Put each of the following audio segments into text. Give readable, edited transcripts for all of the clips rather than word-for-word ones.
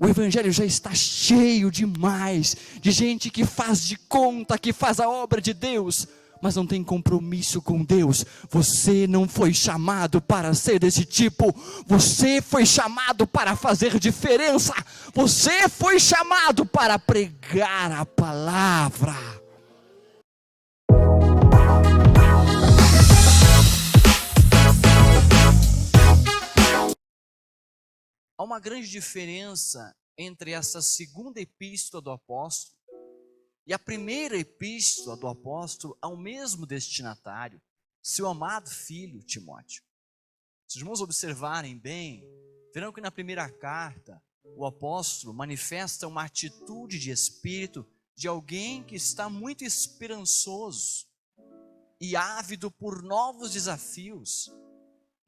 O evangelho já está cheio demais de gente que faz de conta que faz a obra de Deus, mas não tem compromisso com Deus. Você não foi chamado para ser desse tipo. Você foi chamado para fazer diferença. Você foi chamado para pregar a palavra. Há uma grande diferença entre essa segunda epístola do apóstolo e a primeira epístola do apóstolo ao mesmo destinatário, seu amado filho Timóteo. Se os irmãos observarem bem, verão que na primeira carta, o apóstolo manifesta uma atitude de espírito de alguém que está muito esperançoso e ávido por novos desafios.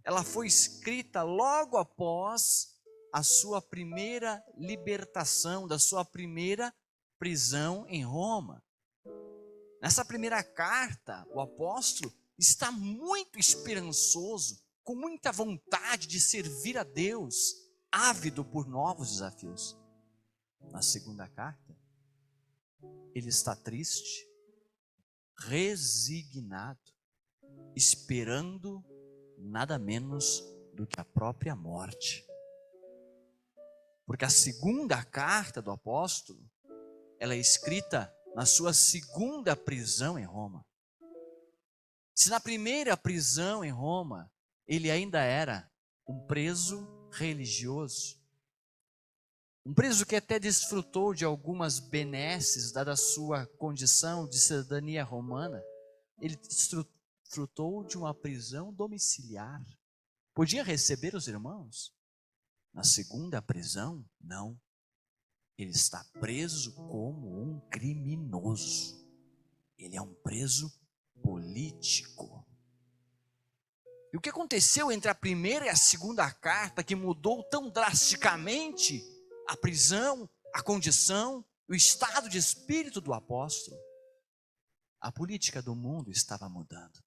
Ela foi escrita logo após a sua primeira libertação, da sua primeira prisão em Roma. Nessa primeira carta, o apóstolo está muito esperançoso, com muita vontade de servir a Deus, ávido por novos desafios. Na segunda carta, ele está triste, resignado, esperando nada menos do que a própria morte. Porque a segunda carta do apóstolo, ela é escrita na sua segunda prisão em Roma. Se na primeira prisão em Roma, ele ainda era um preso religioso, um preso que até desfrutou de algumas benesses, dada a sua condição de cidadania romana, ele desfrutou de uma prisão domiciliar. Podia receber os irmãos. Na segunda prisão, não. Ele está preso como um criminoso. Ele é um preso político. E o que aconteceu entre a primeira e a segunda carta que mudou tão drasticamente a prisão, a condição, o estado de espírito do apóstolo? A política do mundo estava mudando.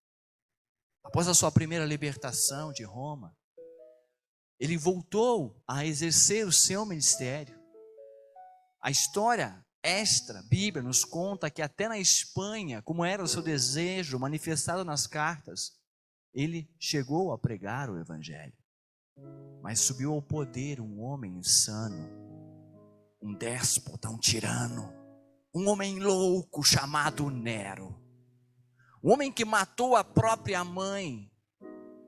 Após a sua primeira libertação de Roma, ele voltou a exercer o seu ministério. A história extra, Bíblia, nos conta que até na Espanha, como era o seu desejo manifestado nas cartas, ele chegou a pregar o evangelho. Mas subiu ao poder um homem insano, um déspota, um tirano, um homem louco chamado Nero. Um homem que matou a própria mãe,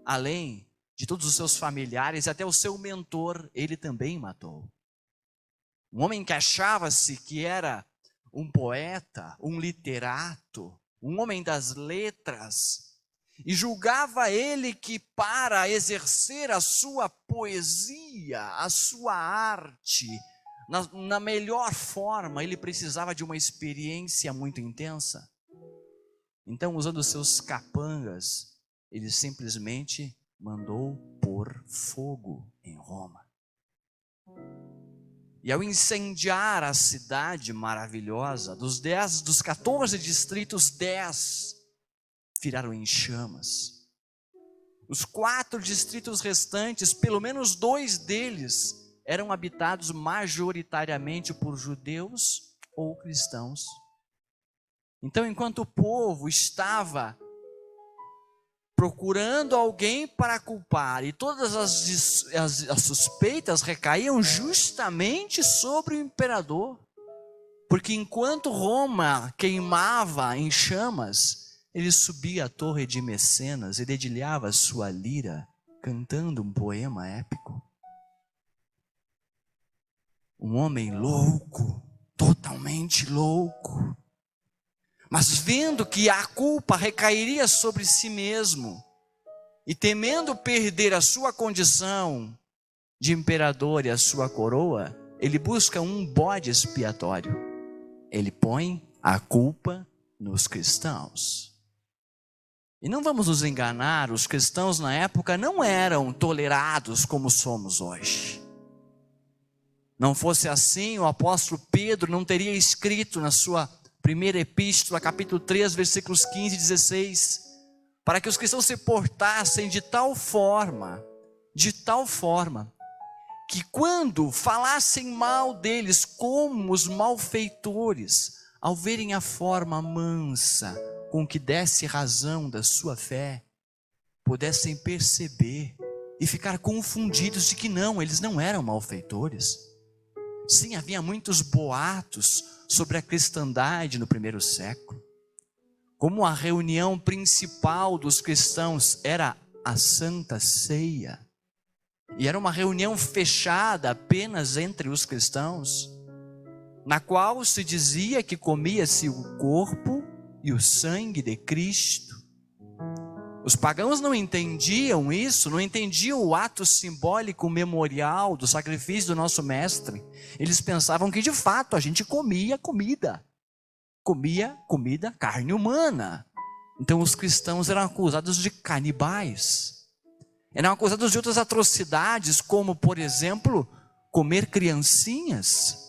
além de todos os seus familiares, até o seu mentor, ele também matou. Um homem que achava-se que era um poeta, um literato, um homem das letras, e julgava ele que para exercer a sua poesia, a sua arte, na melhor forma, ele precisava de uma experiência muito intensa. Então, usando seus capangas, ele simplesmente mandou pôr fogo em Roma. E ao incendiar a cidade maravilhosa, dos 14 distritos, 10 viraram em chamas. Os 4 distritos restantes, pelo menos 2 deles, eram habitados majoritariamente por judeus ou cristãos. Então, enquanto o povo estava procurando alguém para culpar, e todas as suspeitas recaíam justamente sobre o imperador, porque enquanto Roma queimava em chamas, ele subia à torre de Mecenas e dedilhava sua lira, cantando um poema épico. Um homem louco, totalmente louco, mas vendo que a culpa recairia sobre si mesmo, e temendo perder a sua condição de imperador e a sua coroa, ele busca um bode expiatório. Ele põe a culpa nos cristãos. E não vamos nos enganar, os cristãos na época não eram tolerados como somos hoje. Não fosse assim, o apóstolo Pedro não teria escrito na sua primeira epístola, capítulo 3, versículos 15 e 16, para que os cristãos se portassem de tal forma, que quando falassem mal deles como os malfeitores, ao verem a forma mansa com que desse razão da sua fé, pudessem perceber e ficar confundidos de que não, eles não eram malfeitores. Sim, havia muitos boatos sobre a cristandade no primeiro século. Como a reunião principal dos cristãos era a Santa Ceia, e era uma reunião fechada apenas entre os cristãos, na qual se dizia que comia-se o corpo e o sangue de Cristo. Os pagãos não entendiam isso, não entendiam o ato simbólico memorial do sacrifício do nosso mestre. Eles pensavam que de fato a gente comia comida, carne humana. Então os cristãos eram acusados de canibais, eram acusados de outras atrocidades, como por exemplo, comer criancinhas.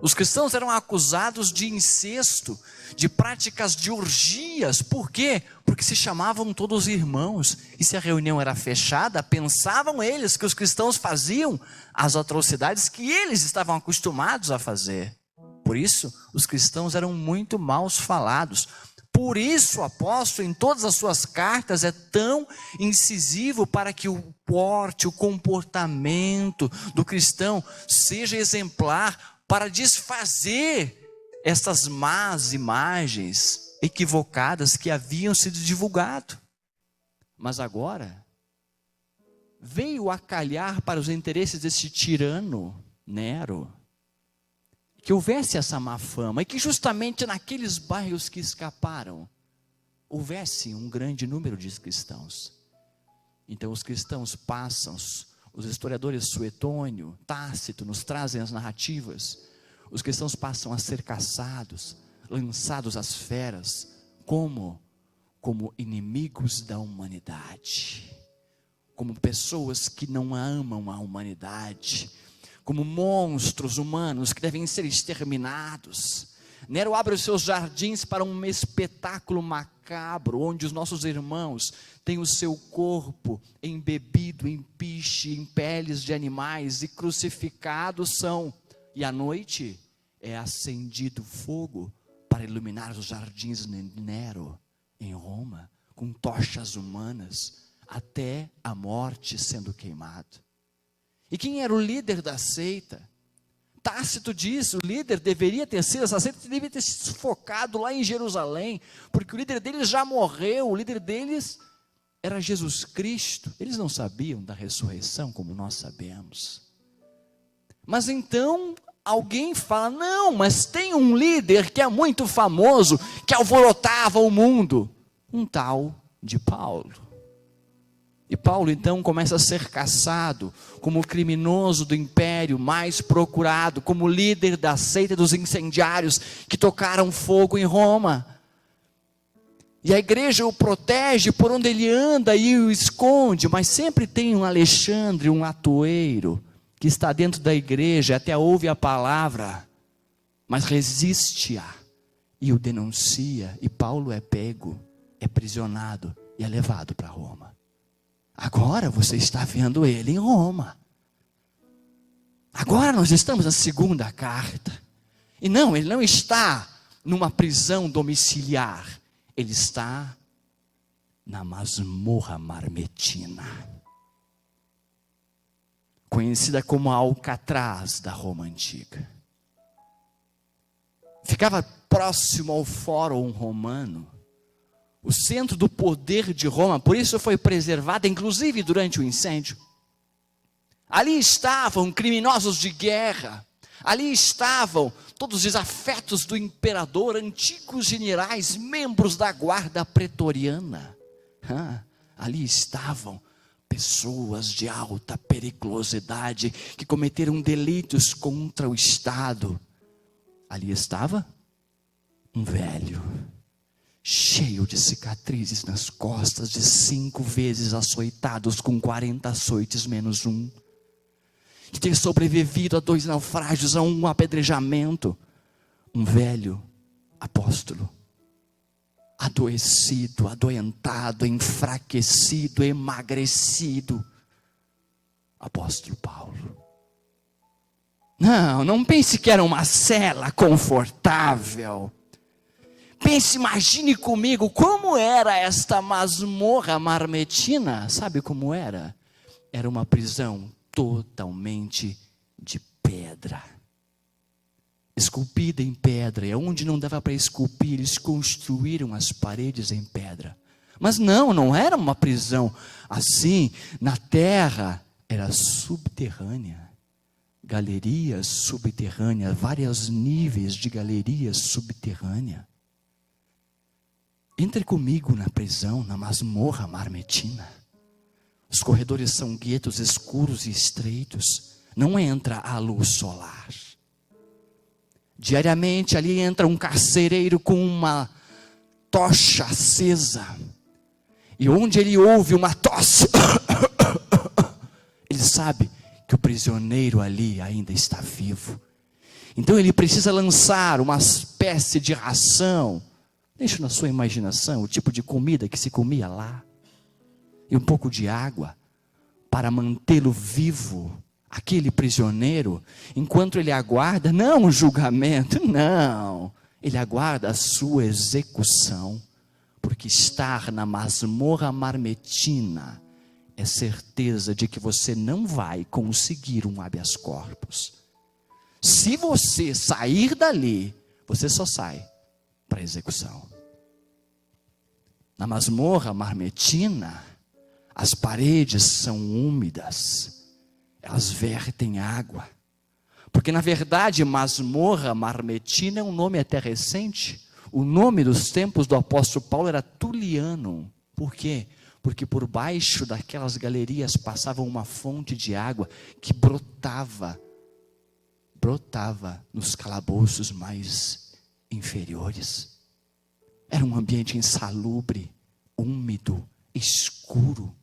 Os cristãos eram acusados de incesto, de práticas de orgias. Por quê? Porque se chamavam todos irmãos. E se a reunião era fechada, pensavam eles que os cristãos faziam as atrocidades que eles estavam acostumados a fazer. Por isso, os cristãos eram muito mal falados. Por isso o apóstolo, em todas as suas cartas, é tão incisivo para que o porte, o comportamento do cristão seja exemplar, para desfazer essas más imagens equivocadas que haviam sido divulgado. Mas agora veio a calhar para os interesses desse tirano Nero que houvesse essa má fama, e que justamente naqueles bairros que escaparam houvesse um grande número de cristãos. Então os cristãos passam, os historiadores Suetônio, Tácito nos trazem as narrativas, os cristãos passam a ser caçados, lançados às feras, como inimigos da humanidade, como pessoas que não amam a humanidade, como monstros humanos que devem ser exterminados. Nero abre os seus jardins para um espetáculo macabro, onde os nossos irmãos têm o seu corpo embebido em piche, em peles de animais, e crucificados são. E à noite é acendido fogo para iluminar os jardins de Nero, em Roma, com tochas humanas, até a morte sendo queimado. E quem era o líder da seita? Tácito diz, o líder deveria ter sido, essa seita deveria ter se sufocado lá em Jerusalém, porque o líder deles já morreu, o líder deles era Jesus Cristo. Eles não sabiam da ressurreição como nós sabemos. Mas então alguém fala, não, mas tem um líder que é muito famoso, que alvorotava o mundo, um tal de Paulo. E Paulo então começa a ser caçado como o criminoso do império mais procurado, como líder da seita dos incendiários que tocaram fogo em Roma. E a igreja o protege por onde ele anda e o esconde, mas sempre tem um Alexandre, um atoeiro, que está dentro da igreja, até ouve a palavra, mas resiste-a e o denuncia, e Paulo é pego, é prisionado e é levado para Roma. Agora você está vendo ele em Roma. Agora nós estamos na segunda carta. E não, ele não está numa prisão domiciliar. Ele está na masmorra marmetina, conhecida como a Alcatraz da Roma antiga. Ficava próximo ao Fórum Romano, o centro do poder de Roma, por isso foi preservada, inclusive durante o incêndio. Ali estavam criminosos de guerra, ali estavam todos os desafetos do imperador, antigos generais, membros da guarda pretoriana. Ali estavam pessoas de alta periculosidade, que cometeram delitos contra o Estado. Ali estava um velho, cheio de cicatrizes nas costas, de 5 vezes açoitados com 40 açoites menos um, de ter sobrevivido a 2 naufrágios, a um apedrejamento. Um velho apóstolo, adoecido, adoentado, enfraquecido, emagrecido, apóstolo Paulo. Não pense que era uma cela confortável. Pense, imagine comigo como era esta masmorra marmetina. Sabe como era? Era uma prisão totalmente de pedra, esculpida em pedra. E onde não dava para esculpir, eles construíram as paredes em pedra. Mas não era uma prisão assim, na terra, era subterrânea. Galerias subterrâneas, vários níveis de galerias subterrâneas. Entre comigo na prisão, na masmorra marmetina. Os corredores são guetos escuros e estreitos. Não entra a luz solar. Diariamente ali entra um carcereiro com uma tocha acesa. E onde ele ouve uma tosse, ele sabe que o prisioneiro ali ainda está vivo. Então ele precisa lançar uma espécie de ração. Deixa na sua imaginação o tipo de comida que se comia lá. E um pouco de água para mantê-lo vivo, aquele prisioneiro, enquanto ele aguarda, não o julgamento, não. Ele aguarda a sua execução. Porque estar na masmorra marmetina é certeza de que você não vai conseguir um habeas corpus. Se você sair dali, você só sai para execução. Na masmorra marmetina, as paredes são úmidas, elas vertem água. Porque na verdade masmorra marmetina é um nome até recente. O nome dos tempos do apóstolo Paulo era Tuliano. Por quê? Porque por baixo daquelas galerias passava uma fonte de água que brotava nos calabouços mais inferiores. Era um ambiente insalubre, úmido, escuro.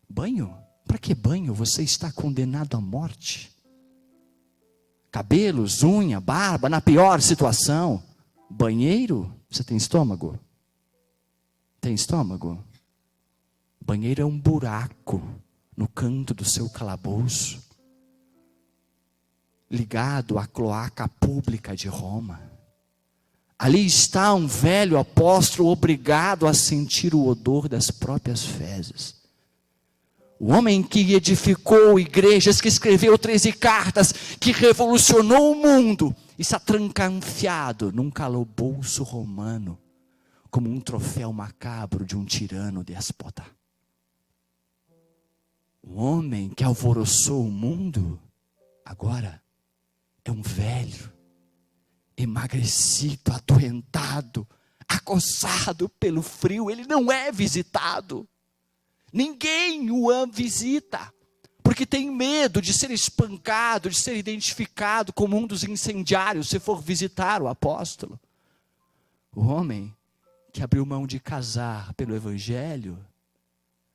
Banho? Para que banho? Você está condenado à morte. Cabelos, unha, barba, na pior situação. Banheiro? Você tem estômago? Tem estômago? Banheiro é um buraco no canto do seu calabouço, ligado à cloaca pública de Roma. Ali está um velho apóstolo obrigado a sentir o odor das próprias fezes. O homem que edificou igrejas, que escreveu 13 cartas, que revolucionou o mundo, está trancanfiado num calabouço romano, como um troféu macabro de um tirano déspota. O homem que alvoroçou o mundo, agora é um velho, emagrecido, adoentado, acossado pelo frio. Ele não é visitado. Ninguém o visita, porque tem medo de ser espancado, de ser identificado como um dos incendiários, se for visitar o apóstolo. O homem que abriu mão de casar pelo evangelho,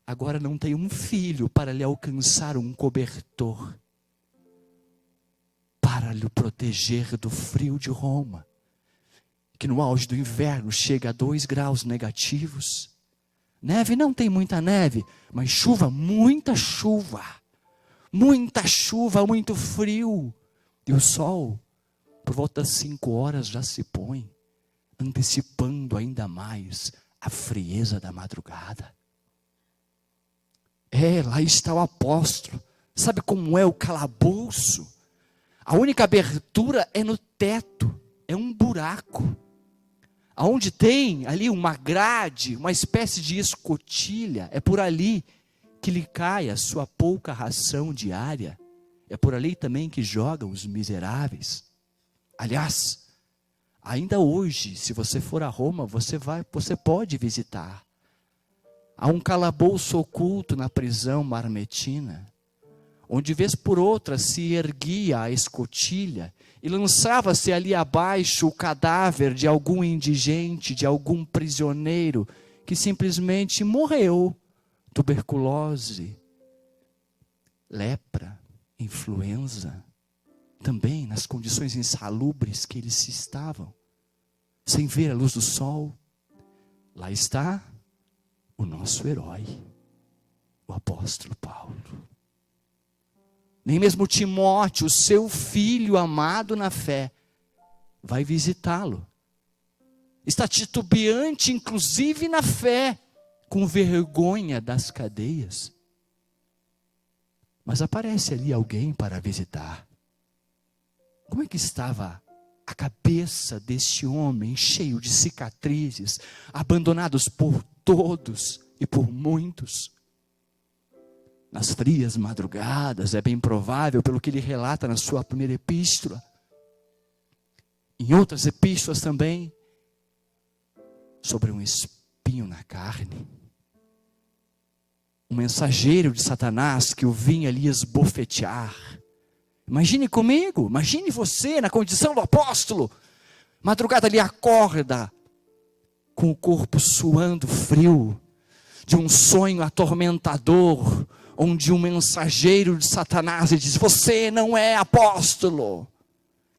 agora não tem um filho para lhe alcançar um cobertor, para lhe proteger do frio de Roma, que no auge do inverno chega a 2 graus negativos. Neve não tem muita neve, mas chuva, muita chuva. Muita chuva, muito frio. E o sol, por volta das 5 horas, já se põe, antecipando ainda mais a frieza da madrugada. Lá está o apóstolo. Sabe como é o calabouço? A única abertura é no teto, é um buraco. Aonde tem ali uma grade, uma espécie de escotilha, é por ali que lhe cai a sua pouca ração diária. É por ali também que jogam os miseráveis. Aliás, ainda hoje, se você for a Roma, você pode visitar. Há um calabouço oculto na prisão marmetina, onde vez por outra se erguia a escotilha e lançava-se ali abaixo o cadáver de algum indigente, de algum prisioneiro que simplesmente morreu. Tuberculose, lepra, influenza, também nas condições insalubres que eles estavam, sem ver a luz do sol. Lá está o nosso herói, o apóstolo Paulo. Nem mesmo Timóteo, seu filho amado na fé, vai visitá-lo. Está titubeante, inclusive na fé, com vergonha das cadeias. Mas aparece ali alguém para visitar. Como é que estava a cabeça deste homem cheio de cicatrizes, abandonados por todos e por muitos? Nas frias madrugadas, é bem provável, pelo que ele relata na sua primeira epístola. Em outras epístolas também, sobre um espinho na carne. Um mensageiro de Satanás que o vinha ali esbofetear. Imagine comigo, imagine você na condição do apóstolo. Madrugada ele acorda, com o corpo suando frio, de um sonho atormentador, onde um mensageiro de Satanás lhe diz: você não é apóstolo.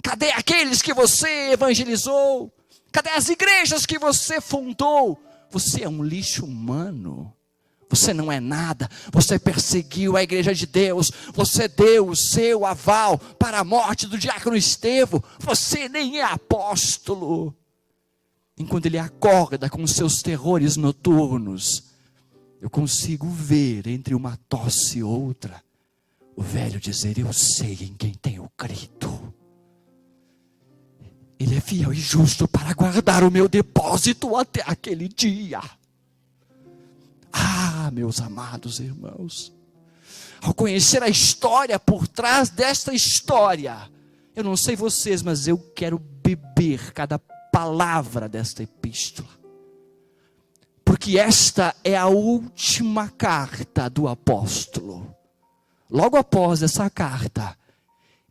Cadê aqueles que você evangelizou? Cadê as igrejas que você fundou? Você é um lixo humano. Você não é nada. Você perseguiu a igreja de Deus. Você deu o seu aval para a morte do diácono Estevão. Você nem é apóstolo. Enquanto ele acorda com seus terrores noturnos, eu consigo ver entre uma tosse e outra o velho dizer: eu sei em quem tenho crido. Ele é fiel e justo para guardar o meu depósito até aquele dia. Ah, meus amados irmãos, ao conhecer a história por trás desta história, eu não sei vocês, mas eu quero beber cada palavra desta epístola. Porque esta é a última carta do apóstolo. Logo após essa carta,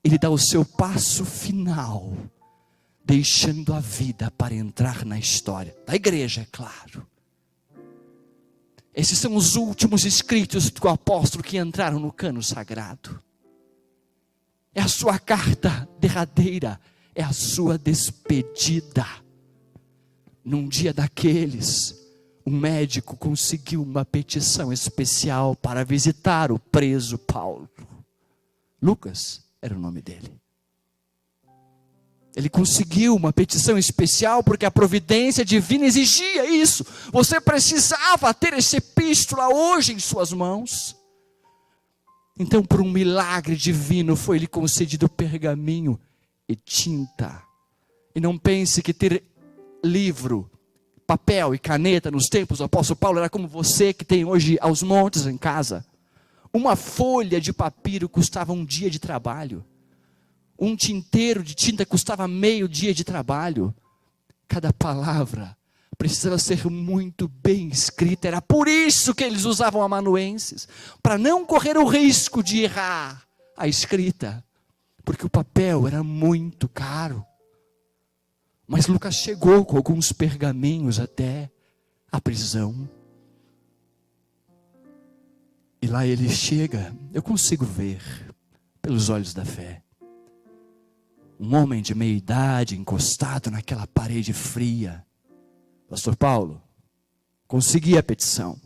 ele dá o seu passo final, deixando a vida para entrar na história da igreja, é claro. Esses são os últimos escritos do apóstolo que entraram no cano sagrado. É a sua carta derradeira, é a sua despedida. Num dia daqueles, um médico conseguiu uma petição especial para visitar o preso Paulo. Lucas era o nome dele. Ele conseguiu uma petição especial porque a providência divina exigia isso. Você precisava ter essa epístola hoje em suas mãos. Então, por um milagre divino, foi-lhe concedido pergaminho e tinta. E não pense que ter livro, papel e caneta nos tempos do apóstolo Paulo era como você que tem hoje aos montes em casa. Uma folha de papiro custava um dia de trabalho. Um tinteiro de tinta custava meio dia de trabalho. Cada palavra precisava ser muito bem escrita. Era por isso que eles usavam amanuenses, para não correr o risco de errar a escrita, porque o papel era muito caro. Mas Lucas chegou com alguns pergaminhos até a prisão. E lá ele chega, eu consigo ver pelos olhos da fé. Um homem de meia idade, encostado naquela parede fria. Pastor Paulo, consegui a petição.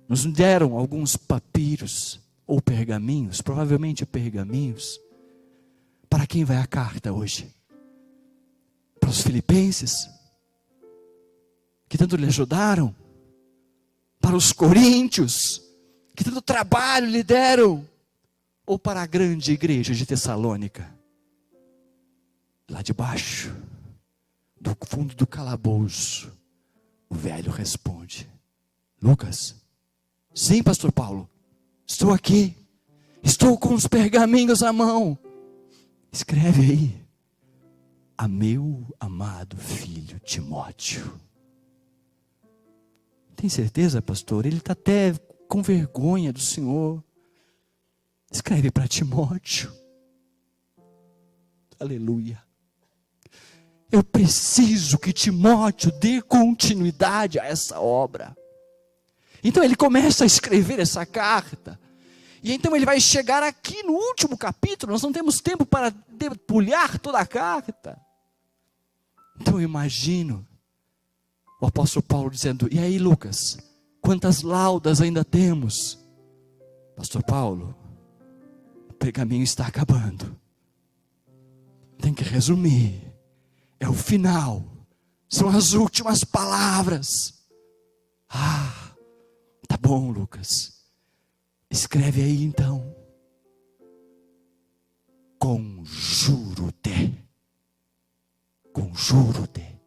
Nos deram alguns papiros, ou pergaminhos, provavelmente pergaminhos. Para quem vai a carta hoje? Para os filipenses, que tanto lhe ajudaram? Para os coríntios, que tanto trabalho lhe deram? Ou para a grande igreja de Tessalônica? Lá de baixo, do fundo do calabouço, o velho responde: Lucas, sim, pastor Paulo, estou aqui, estou com os pergaminhos à mão. Escreve aí: a meu amado filho Timóteo. Tem certeza, pastor? Ele está até com vergonha do Senhor. Escreve para Timóteo. Aleluia. Eu preciso que Timóteo dê continuidade a essa obra. Então ele começa a escrever essa carta. E então ele vai chegar aqui no último capítulo. Nós não temos tempo para debulhar toda a carta. Então eu imagino o apóstolo Paulo dizendo: e aí, Lucas, quantas laudas ainda temos? Pastor Paulo, pergaminho está acabando. Tem que resumir. É o final. São as últimas palavras. Tá bom, Lucas. Escreve aí então. Conjuro-te. Conjuro-te.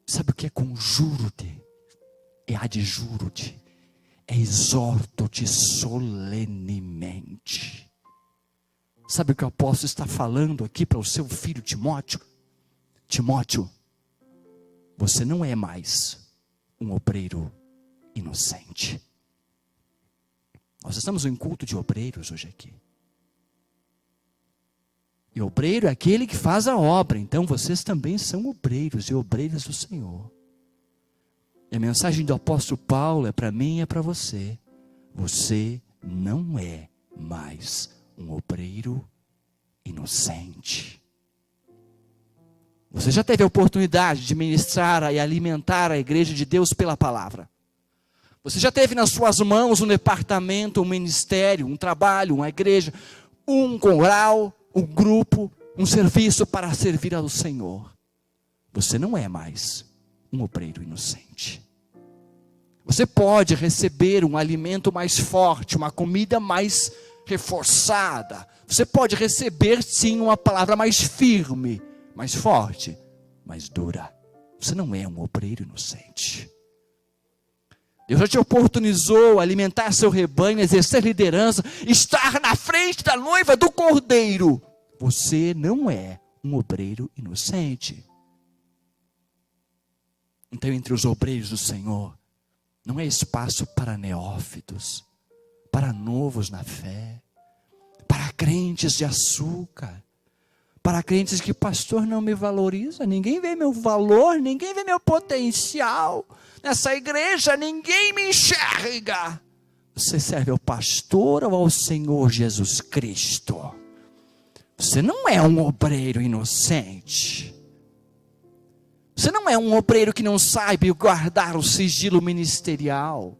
Sabe o que é conjuro-te? É adjuro-te. É exorto-te solenemente. Sabe o que o apóstolo está falando aqui para o seu filho Timóteo? Timóteo, você não é mais um obreiro inocente. Nós estamos em culto de obreiros hoje aqui. E obreiro é aquele que faz a obra. Então vocês também são obreiros e obreiras do Senhor. E a mensagem do apóstolo Paulo é para mim e é para você. Você não é mais um obreiro inocente. Você já teve a oportunidade de ministrar e alimentar a igreja de Deus pela palavra. Você já teve nas suas mãos um departamento, um ministério, um trabalho, uma igreja, um coral, um grupo, um serviço para servir ao Senhor. Você não é mais um obreiro inocente. Você pode receber um alimento mais forte, uma comida mais reforçada. Você pode receber sim uma palavra mais firme, mais forte, mais dura. Você não é um obreiro inocente. Deus já te oportunizou a alimentar seu rebanho, exercer liderança, estar na frente da noiva do Cordeiro. Você não é um obreiro inocente. Então, entre os obreiros do Senhor, não é espaço para neófitos, para novos na fé, para crentes de açúcar, para crentes que pastor não me valoriza, ninguém vê meu valor, ninguém vê meu potencial, nessa igreja ninguém me enxerga. Você serve ao pastor ou ao Senhor Jesus Cristo? Você não é um obreiro inocente. Você não é um obreiro que não sabe guardar o sigilo ministerial.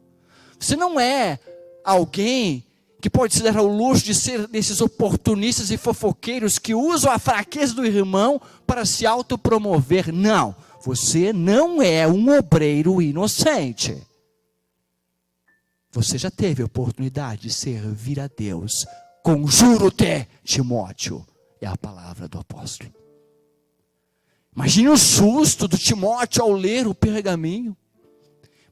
Você não é alguém que pode se dar ao luxo de ser desses oportunistas e fofoqueiros que usam a fraqueza do irmão para se autopromover. Não, você não é um obreiro inocente. Você já teve a oportunidade de servir a Deus. Conjuro-te, Timóteo, é a palavra do apóstolo. Imagine o susto do Timóteo ao ler o pergaminho.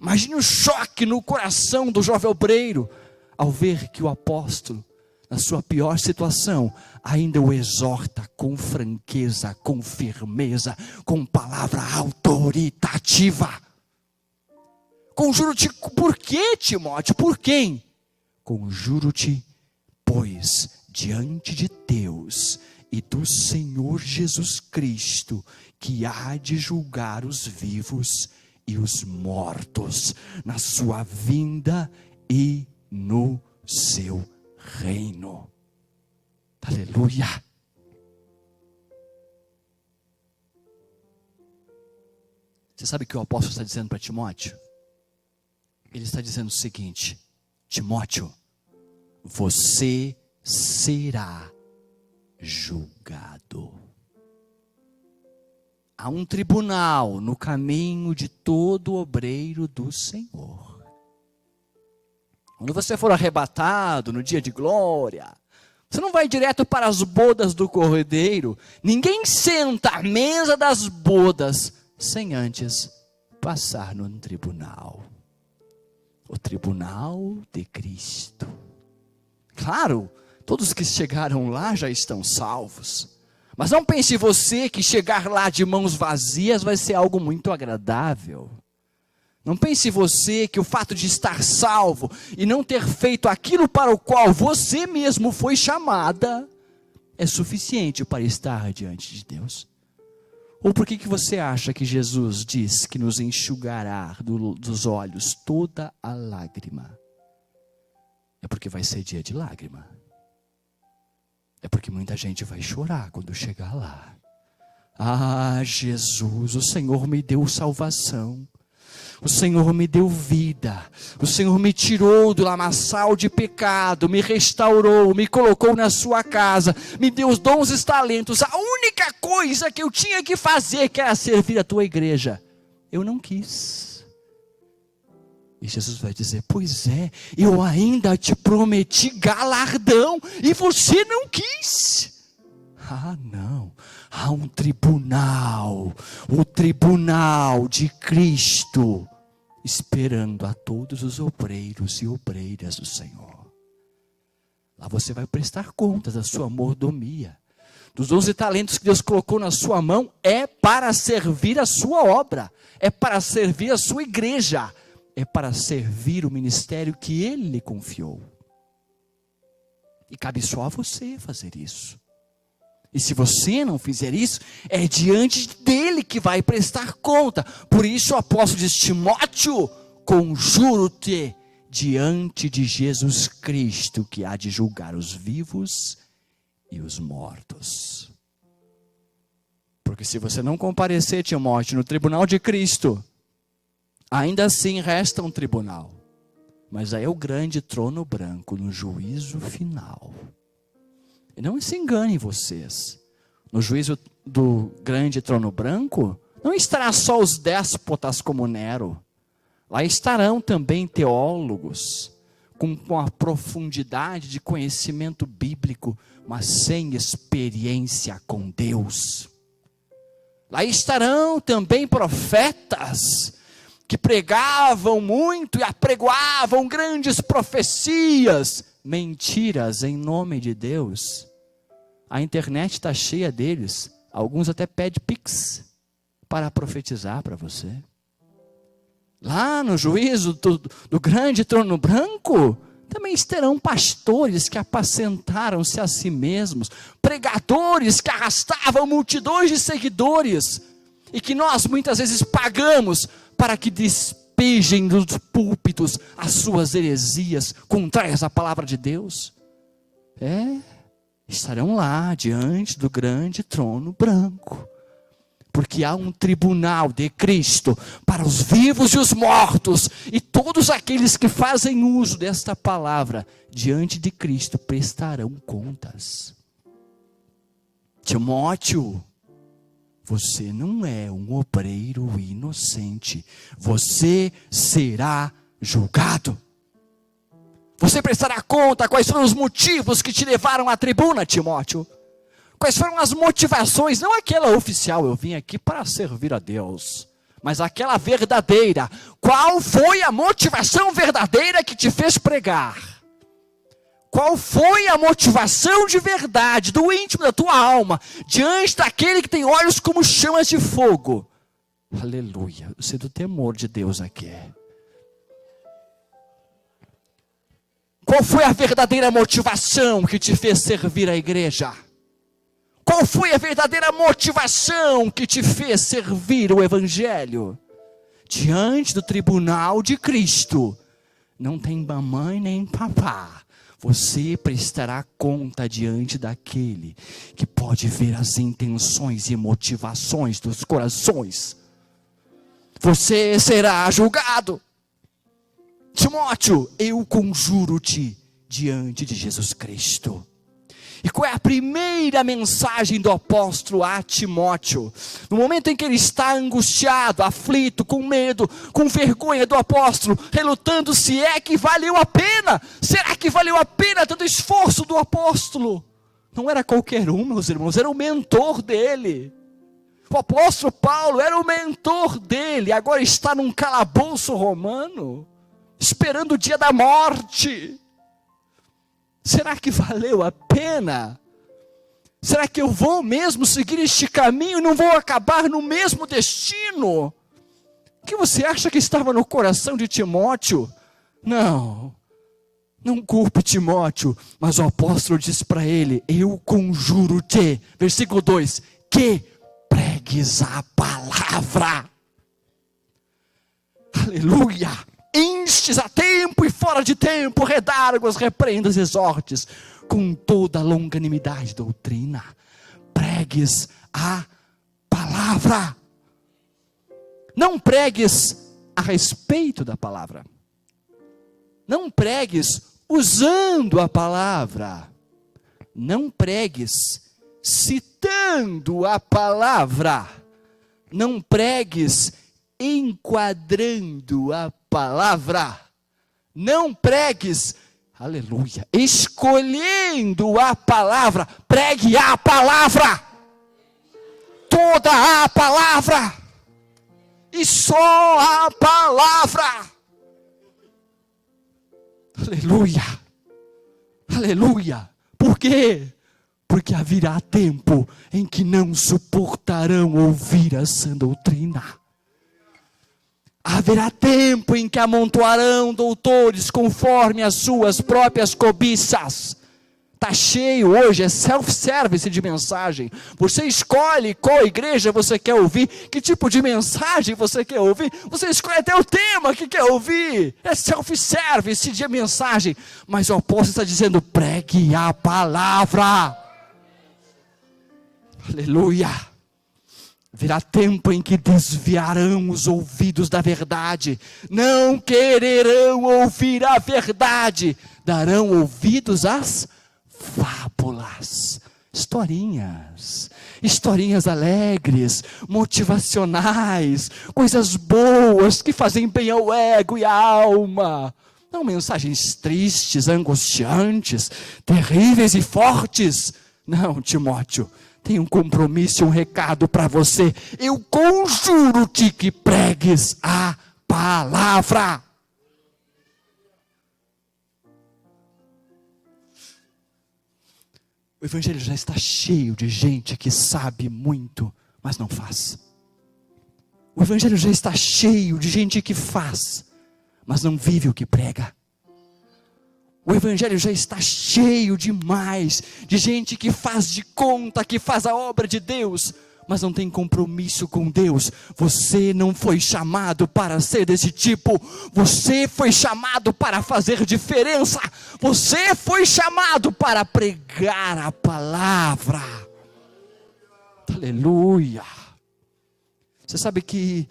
Imagine o choque no coração do jovem obreiro ao ver que o apóstolo, na sua pior situação, ainda o exorta com franqueza, com firmeza, com palavra autoritativa. Conjuro-te, por quê, Timóteo? Por quem? Conjuro-te, pois, diante de Deus e do Senhor Jesus Cristo, que há de julgar os vivos e os mortos, na sua vinda e no seu reino. Aleluia. Você sabe o que o apóstolo está dizendo para Timóteo? Ele está dizendo o seguinte: Timóteo, você será julgado. Há um tribunal no caminho de todo obreiro do Senhor. Quando você for arrebatado no dia de glória, você não vai direto para as bodas do Cordeiro. Ninguém senta à mesa das bodas sem antes passar no tribunal. O tribunal de Cristo. Claro, todos que chegaram lá já estão salvos. Mas não pense você que chegar lá de mãos vazias vai ser algo muito agradável. Não pense você que o fato de estar salvo e não ter feito aquilo para o qual você mesmo foi chamada é suficiente para estar diante de Deus. Ou por que você acha que Jesus diz que nos enxugará dos olhos toda a lágrima? É porque vai ser dia de lágrima. É porque muita gente vai chorar quando chegar lá. Ah, Jesus, o Senhor me deu salvação. O Senhor me deu vida, o Senhor me tirou do lamaçal de pecado, me restaurou, me colocou na sua casa, me deu os dons e talentos. A única coisa que eu tinha que fazer, que era servir a tua igreja, eu não quis. E Jesus vai dizer: pois é, eu ainda te prometi galardão e você não quis. Ah, não, há um tribunal, o tribunal de Cristo, esperando a todos os obreiros e obreiras do Senhor. Lá você vai prestar contas da sua mordomia, dos 11 talentos que Deus colocou na sua mão, é para servir a sua obra, é para servir a sua igreja, é para servir o ministério que Ele lhe confiou. E cabe só a você fazer isso. E se você não fizer isso, é diante dele que vai prestar conta. Por isso o apóstolo diz: Timóteo, conjuro-te diante de Jesus Cristo, que há de julgar os vivos e os mortos. Porque se você não comparecer, Timóteo, no tribunal de Cristo, ainda assim resta um tribunal. Mas aí é o grande trono branco no juízo final. E não se enganem vocês, no juízo do grande trono branco, não estará só os déspotas como Nero. Lá estarão também teólogos, com a profundidade de conhecimento bíblico, mas sem experiência com Deus. Lá estarão também profetas, que pregavam muito e apregoavam grandes profecias, mentiras em nome de Deus. A internet está cheia deles. Alguns até pedem Pix para profetizar para você. Lá no juízo do grande trono branco, também estarão pastores que apacentaram-se a si mesmos, pregadores que arrastavam multidões de seguidores, e que nós muitas vezes pagamos para que despejem dos púlpitos as suas heresias contrárias à palavra de Deus. Estarão lá diante do grande trono branco, porque há um tribunal de Cristo para os vivos e os mortos, e todos aqueles que fazem uso desta palavra diante de Cristo prestarão contas. Timóteo, você não é um obreiro inocente, você será julgado. Você prestará conta quais foram os motivos que te levaram à tribuna, Timóteo. Quais foram as motivações, não aquela oficial, eu vim aqui para servir a Deus, mas aquela verdadeira. Qual foi a motivação verdadeira que te fez pregar? Qual foi a motivação de verdade, do íntimo da tua alma, diante daquele que tem olhos como chamas de fogo? Aleluia, eu sei do temor de Deus aqui. Qual foi a verdadeira motivação que te fez servir a igreja? Qual foi a verdadeira motivação que te fez servir o evangelho? Diante do tribunal de Cristo, não tem mamãe nem papá. Você prestará conta diante daquele que pode ver as intenções e motivações dos corações. Você será julgado. Timóteo, eu conjuro-te diante de Jesus Cristo. E qual é a primeira mensagem do apóstolo a Timóteo? No momento em que ele está angustiado, aflito, com medo, com vergonha do apóstolo, relutando se é que valeu a pena. Será que valeu a pena todo o esforço do apóstolo? Não era qualquer um, meus irmãos, era o mentor dele. O apóstolo Paulo era o mentor dele, agora está num calabouço romano, esperando o dia da morte. Será que valeu a pena? Será que eu vou mesmo seguir este caminho e não vou acabar no mesmo destino? O que você acha que estava no coração de Timóteo? Não culpe Timóteo, mas o apóstolo diz para ele: eu conjuro-te, versículo 2, que pregues a palavra. Aleluia! Instes a tempo e fora de tempo, redargos, repreendas, exortes, com toda a longanimidade da doutrina. Pregues a palavra. Não pregues a respeito da palavra. Não pregues usando a palavra. Não pregues citando a palavra. Não pregues enquadrando a palavra. Não pregues, aleluia, escolhendo a palavra. Pregue a palavra. Toda a palavra. E só a palavra. Aleluia. Aleluia. Por quê? Porque haverá tempo em que não suportarão ouvir a sã doutrina. Haverá tempo em que amontoarão doutores conforme as suas próprias cobiças. Está cheio hoje, é self-service de mensagem. Você escolhe qual igreja você quer ouvir, que tipo de mensagem você quer ouvir. Você escolhe até o tema que quer ouvir. É self-service de mensagem. Mas o apóstolo está dizendo, pregue a palavra. Aleluia. Virá tempo em que desviarão os ouvidos da verdade. Não quererão ouvir a verdade. Darão ouvidos às fábulas, historinhas alegres, motivacionais, coisas boas que fazem bem ao ego e à alma. Não mensagens tristes, angustiantes, terríveis e fortes. Não, Timóteo, tem um compromisso e um recado para você. Eu conjuro-te que pregues a palavra. O evangelho já está cheio de gente que sabe muito, mas não faz. O evangelho já está cheio de gente que faz, mas não vive o que prega. O evangelho já está cheio demais de gente que faz de conta, que faz a obra de Deus, mas não tem compromisso com Deus. Você não foi chamado para ser desse tipo. Você foi chamado para fazer diferença. Você foi chamado para pregar a palavra. Aleluia. Você sabe que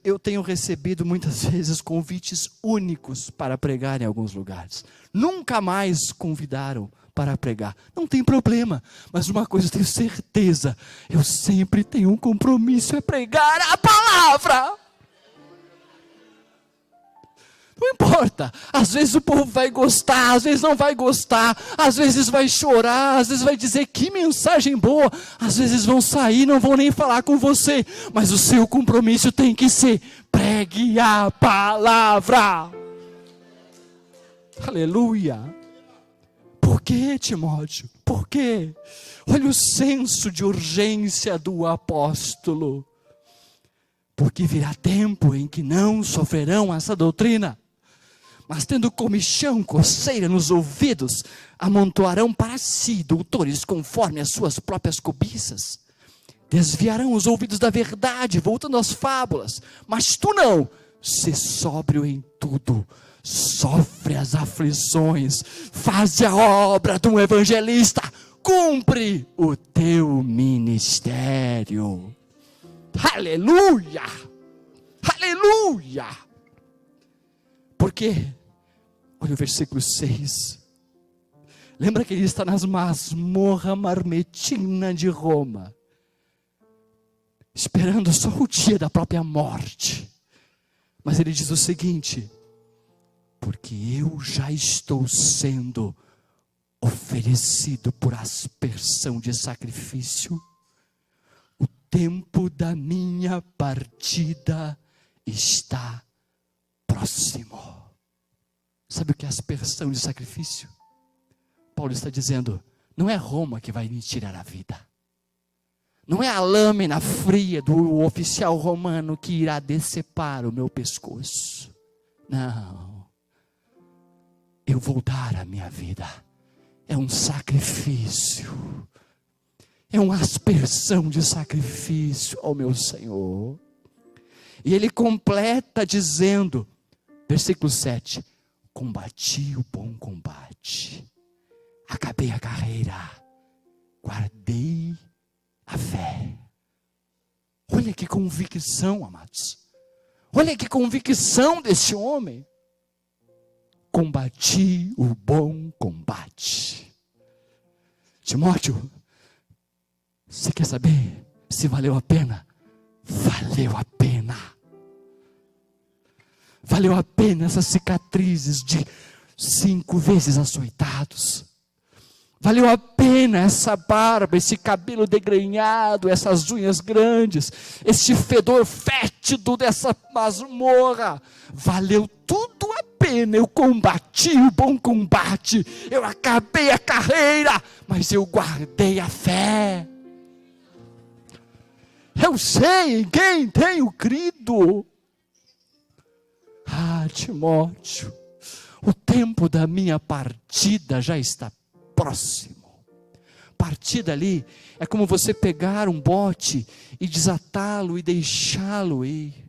eu tenho recebido muitas vezes convites únicos para pregar em alguns lugares. Nunca mais convidaram para pregar. Não tem problema, mas uma coisa eu tenho certeza, eu sempre tenho um compromisso, é pregar a palavra. Não importa, às vezes o povo vai gostar, às vezes não vai gostar, às vezes vai chorar, às vezes vai dizer que mensagem boa, às vezes vão sair, não vão nem falar com você, mas o seu compromisso tem que ser, pregue a palavra. Aleluia. Por quê, Timóteo? Por quê? Olha o senso de urgência do apóstolo. Porque virá tempo em que não sofrerão essa doutrina, mas tendo comichão, coceira nos ouvidos, amontoarão para si doutores conforme as suas próprias cobiças. Desviarão os ouvidos da verdade, voltando às fábulas. Mas tu não, sê sóbrio em tudo. Sofre as aflições, faz a obra de um evangelista, cumpre o teu ministério. Aleluia! Aleluia! Porque, olha o versículo 6. Lembra que ele está nas masmorra marmetina de Roma, esperando só o dia da própria morte. Mas ele diz o seguinte: porque eu já estou sendo oferecido por aspersão de sacrifício, o tempo da minha partida está próximo. Sabe o que é aspersão de sacrifício? Paulo está dizendo, não é Roma que vai me tirar a vida. Não é a lâmina fria do oficial romano que irá decepar o meu pescoço. Não. Eu vou dar a minha vida. É um sacrifício. É uma aspersão de sacrifício ao meu Senhor. E ele completa dizendo, versículo 7, combati o bom combate, acabei a carreira, guardei a fé. Olha que convicção, amados. Olha que convicção desse homem. Combati o bom combate. Timóteo, você quer saber se valeu a pena? Valeu a pena. Valeu a pena essas cicatrizes de 5 vezes açoitados. Valeu a pena essa barba, esse cabelo degrenhado, essas unhas grandes, esse fedor fétido dessa masmorra. Valeu tudo a pena. Eu combati o bom combate, eu acabei a carreira, mas eu guardei a fé. Eu sei em quem tenho crido. Ah, Timóteo, o tempo da minha partida já está próximo. Partida ali é como você pegar um bote e desatá-lo e deixá-lo ir.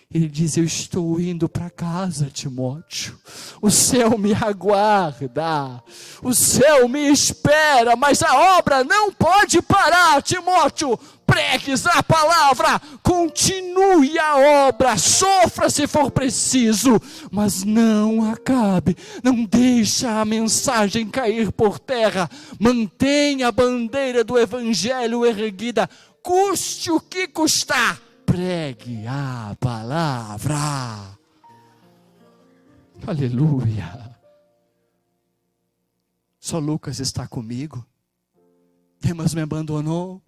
Ele diz: eu estou indo para casa, Timóteo. O céu me aguarda, o céu me espera, mas a obra não pode parar, Timóteo. Pregues a palavra, continue a obra, sofra se for preciso, mas não acabe, não deixe a mensagem cair por terra. Mantenha a bandeira do evangelho erguida, custe o que custar. Pregue a palavra. Aleluia. Só Lucas está comigo. Demas me abandonou.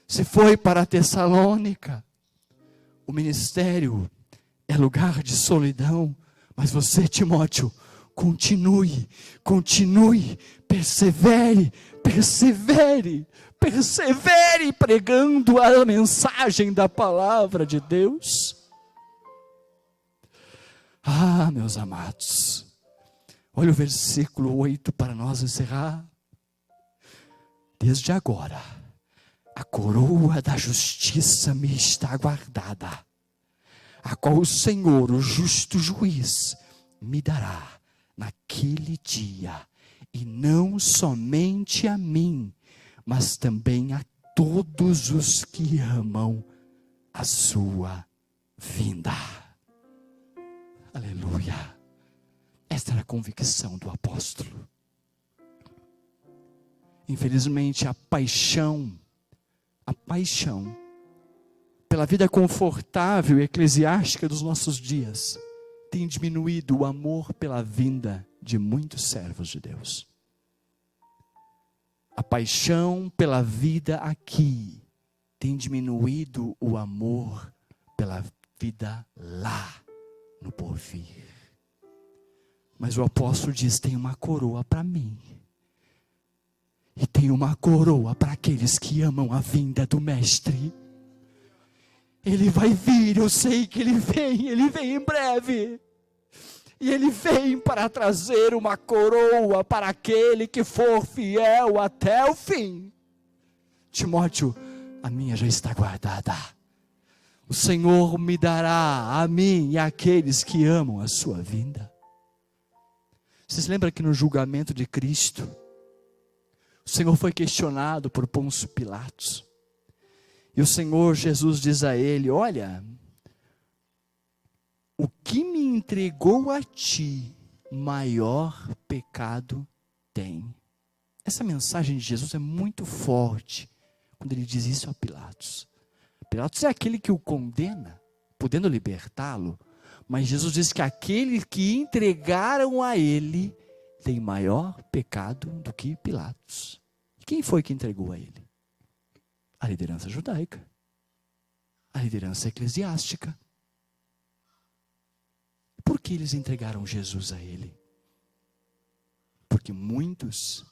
Se foi para Tessalônica. O ministério é lugar de solidão. Mas você, Timóteo, continue, persevere pregando a mensagem da palavra de Deus. Ah, meus amados, olha o versículo 8 para nós encerrar. Desde agora, a coroa da justiça me está guardada, a qual o Senhor, o justo juiz, me dará naquele dia, e não somente a mim, mas também a todos os que amam a sua vinda. Aleluia. Esta era a convicção do apóstolo. Infelizmente, a paixão pela vida confortável e eclesiástica dos nossos dias tem diminuído o amor pela vinda de muitos servos de Deus. A paixão pela vida aqui tem diminuído o amor pela vida lá no porvir. Mas o apóstolo diz: tem uma coroa para mim. E tem uma coroa para aqueles que amam a vinda do Mestre. Ele vai vir, eu sei que ele vem em breve. E ele vem para trazer uma coroa para aquele que for fiel até o fim. Timóteo, a minha já está guardada. O Senhor me dará a mim e àqueles que amam a sua vinda. Vocês lembram que no julgamento de Cristo, o Senhor foi questionado por Pôncio Pilatos. E o Senhor Jesus diz a ele: olha, o que me entregou a ti, maior pecado tem. Essa mensagem de Jesus é muito forte, quando ele diz isso a Pilatos. Pilatos é aquele que o condena, podendo libertá-lo, mas Jesus diz que aquele que entregaram a ele, tem maior pecado do que Pilatos. Quem foi que entregou a ele? A liderança judaica, a liderança eclesiástica. Por que eles entregaram Jesus a ele? Porque muitos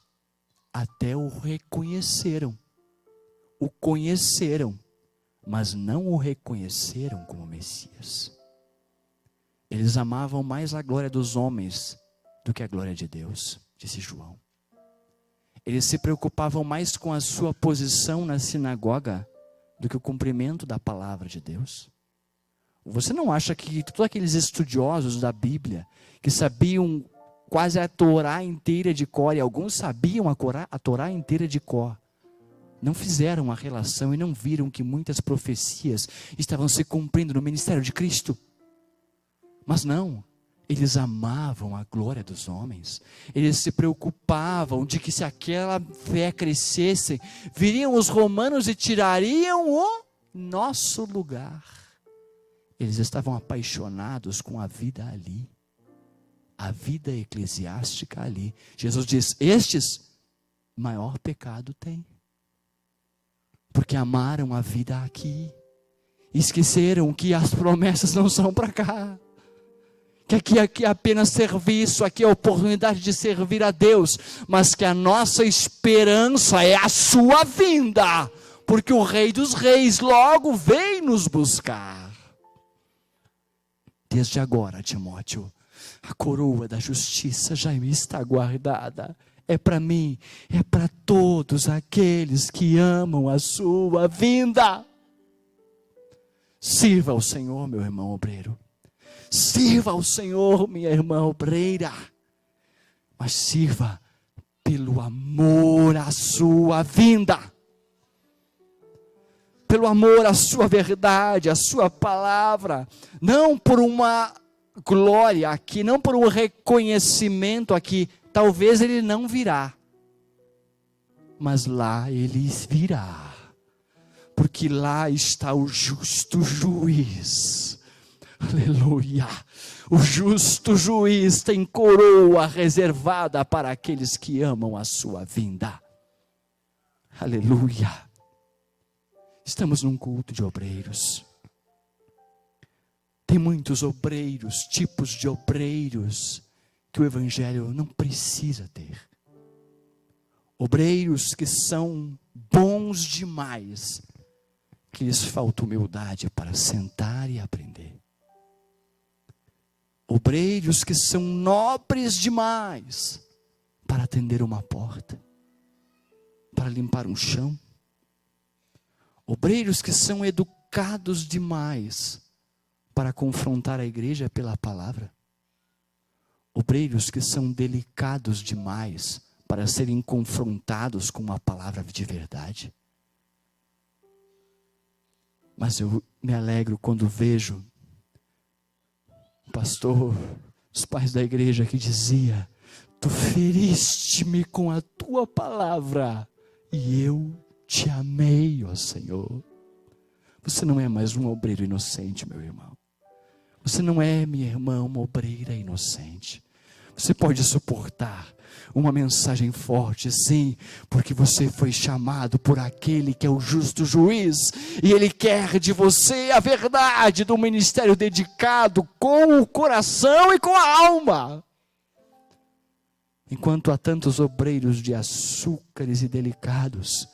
até o reconheceram, o conheceram, mas não o reconheceram como Messias. Eles amavam mais a glória dos homens do que a glória de Deus, disse João. Eles se preocupavam mais com a sua posição na sinagoga do que o cumprimento da palavra de Deus. Você não acha que todos aqueles estudiosos da Bíblia, que sabiam quase a Torá inteira de cor, e alguns sabiam a Torá inteira de cor, não fizeram a relação e não viram que muitas profecias estavam se cumprindo no ministério de Cristo? Mas não, eles amavam a glória dos homens, eles se preocupavam de que se aquela fé crescesse, viriam os romanos e tirariam o nosso lugar. Eles estavam apaixonados com a vida ali, a vida eclesiástica ali. Jesus diz: estes maior pecado têm, porque amaram a vida aqui, esqueceram que as promessas não são para cá, que aqui é apenas serviço, aqui é a oportunidade de servir a Deus, mas que a nossa esperança é a sua vinda, porque o Rei dos Reis logo vem nos buscar. Desde agora, Timóteo, a coroa da justiça já me está guardada. É para mim, é para todos aqueles que amam a sua vinda. Sirva ao Senhor, meu irmão obreiro. Sirva ao Senhor, minha irmã obreira. Mas sirva pelo amor à sua vinda. Pelo amor à sua verdade, à sua palavra. Não por uma glória aqui, não por um reconhecimento aqui. Talvez ele não virá, mas lá ele virá, porque lá está o justo juiz. Aleluia! O justo juiz tem coroa reservada para aqueles que amam a sua vinda. Aleluia! Estamos num culto de obreiros. Tem muitos obreiros, tipos de obreiros, que o Evangelho não precisa ter. Obreiros que são bons demais, que lhes falta humildade para sentar e aprender. Obreiros que são nobres demais para atender uma porta, para limpar um chão. Obreiros que são educados demais para confrontar a igreja pela palavra. Obreiros que são delicados demais para serem confrontados com uma palavra de verdade. Mas eu me alegro quando vejo o pastor, os pais da igreja que dizia: tu feriste-me com a tua palavra e eu te amei, ó Senhor. Você não é mais um obreiro inocente, meu irmão. Você não é, minha irmã, uma obreira inocente. Você pode suportar uma mensagem forte, sim, porque você foi chamado por aquele que é o justo juiz, e ele quer de você a verdade do ministério dedicado com o coração e com a alma. Enquanto há tantos obreiros de açúcares e delicados,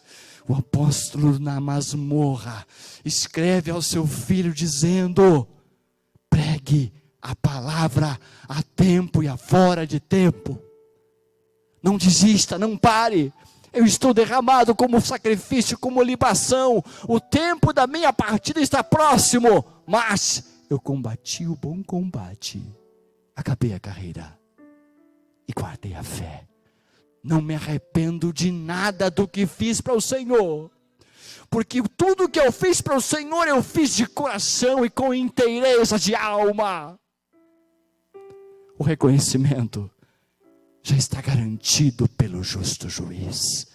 o apóstolo na masmorra escreve ao seu filho dizendo: pregue a palavra a tempo e a fora de tempo. Não desista, não pare. Eu estou derramado como sacrifício, como libação. O tempo da minha partida está próximo. Mas eu combati o bom combate. Acabei a carreira e guardei a fé. Não me arrependo de nada do que fiz para o Senhor. Porque tudo que eu fiz para o Senhor, eu fiz de coração e com inteireza de alma. O reconhecimento já está garantido pelo justo juiz.